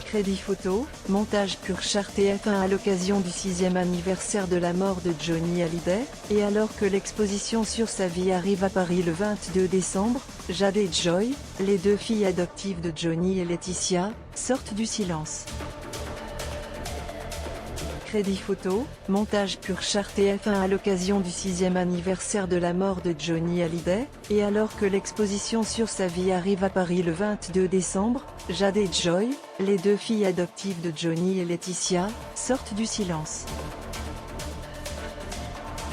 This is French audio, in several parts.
Crédit photo, montage pur chart TF1 à l'occasion du 6e anniversaire de la mort de Johnny Hallyday, et alors que l'exposition sur sa vie arrive à Paris le 22 décembre, Jade et Joy, les deux filles adoptives de Johnny et Laetitia, sortent du silence. Crédit photo, montage pur chart TF1 à l'occasion du 6e anniversaire de la mort de Johnny Hallyday, et alors que l'exposition sur sa vie arrive à Paris le 22 décembre, Jade et Joy, les deux filles adoptives de Johnny et Laetitia, sortent du silence.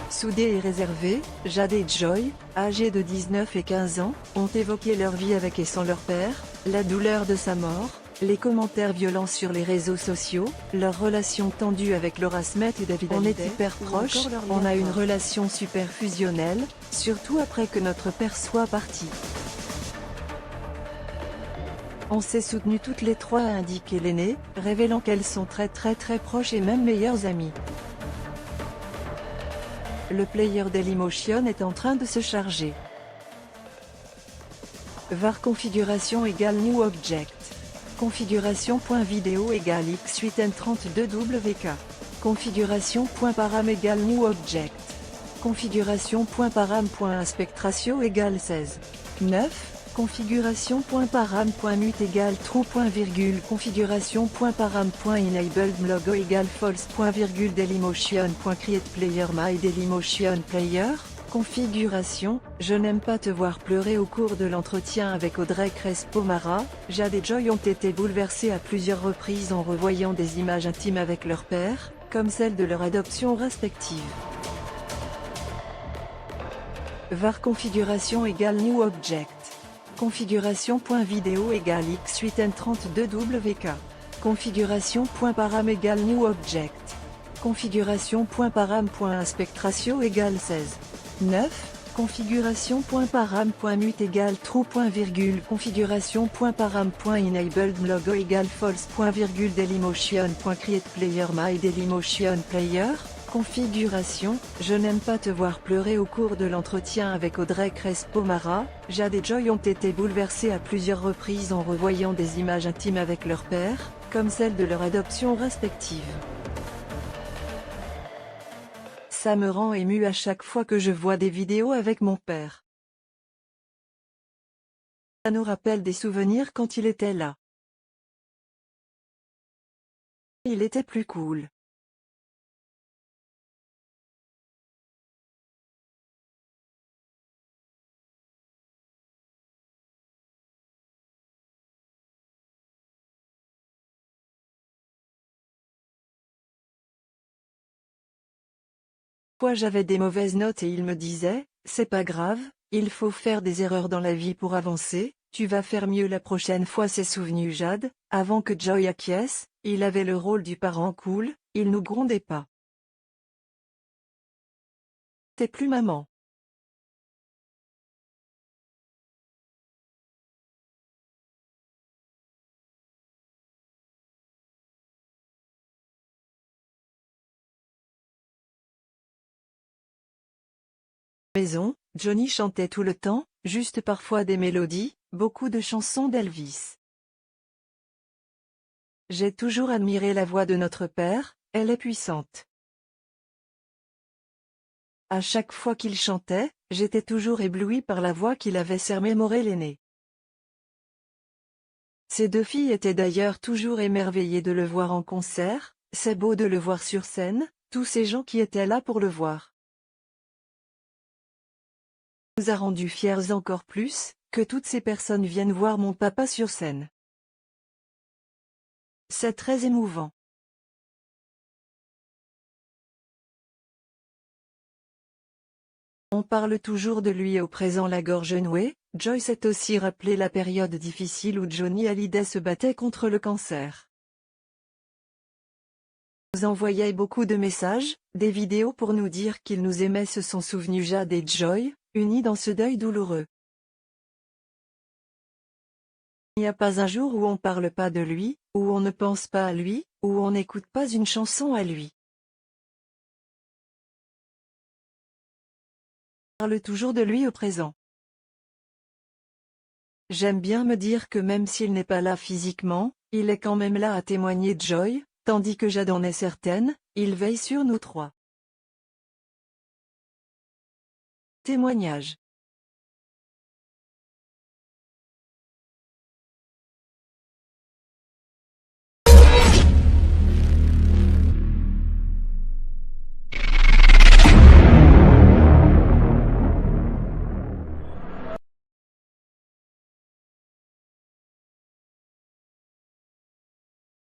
Soudées et réservées, Jade et Joy, âgées de 19 et 15 ans, ont évoqué leur vie avec et sans leur père, la douleur de sa mort, les commentaires violents sur les réseaux sociaux, leur relation tendue avec Laura Smet et David Hallyday. On est hyper proches, on a une relation super fusionnelle, surtout après que notre père soit parti. On s'est soutenues toutes les trois, a indiqué l'aînée, révélant qu'elles sont très proches et même meilleures amies. Le player Dailymotion est en train de se charger. var configuration égale new object. Configuration.video égale x8n32wk. Configuration.param égale new object. Configuration.param.aspect ratio égale 16. 9. Configuration.param.mute égale true. Configuration.param.enabled logo égale false. Dailymotion.create player my Dailymotion player. Configuration, je n'aime pas te voir pleurer. Au cours de l'entretien avec Audrey Crespo-Mara, Jade et Joy ont été bouleversées à plusieurs reprises en revoyant des images intimes avec leur père, comme celle de leur adoption respective. var configuration égale new object. Configuration.video égale x8n32wk. Configuration.param égale new object. Configuration.param.aspect ratio égale 16. 9. Configuration.param.mute égale true. Configuration.param.enabled logo égale false. Dailymotion.create player my Dailymotion player. Configuration, je n'aime pas te voir pleurer. Au cours de l'entretien avec Audrey Crespo-Mara, Jade et Joy ont été bouleversées à plusieurs reprises en revoyant des images intimes avec leur père, comme celle de leur adoption respective. Ça me rend émue à chaque fois que je vois des vidéos avec mon père. Ça nous rappelle des souvenirs quand il était là. Il était plus cool. J'avais des mauvaises notes et il me disait, c'est pas grave, il faut faire des erreurs dans la vie pour avancer, tu vas faire mieux la prochaine fois. S'est souvenu Jade, avant que Joy acquiesce, il avait le rôle du parent cool, il nous grondait pas. T'es plus maman. Maison, Johnny chantait tout le temps, juste parfois des mélodies, beaucoup de chansons d'Elvis. J'ai toujours admiré la voix de notre père, elle est puissante. À chaque fois qu'il chantait, j'étais toujours ébloui par la voix qu'il avait, s'est l'aîné. Ces deux filles étaient d'ailleurs toujours émerveillées de le voir en concert, c'est beau de le voir sur scène, tous ces gens qui étaient là pour le voir. Nous a rendus fiers encore plus, que toutes ces personnes viennent voir mon papa sur scène. C'est très émouvant. On parle toujours de lui au présent la gorge nouée. Joy s'est aussi rappelé la période difficile où Johnny Hallyday se battait contre le cancer. Nous envoyait beaucoup de messages, des vidéos pour nous dire qu'il nous aimait. Se sont souvenus Jade et Joy, unis dans ce deuil douloureux. Il n'y a pas un jour où on parle pas de lui, où on ne pense pas à lui, où on n'écoute pas une chanson à lui. On parle toujours de lui au présent. J'aime bien me dire que même s'il n'est pas là physiquement, il est quand même là à témoigner. Joy, tandis que Jade en est certaine, il veille sur nous trois. Témoignage.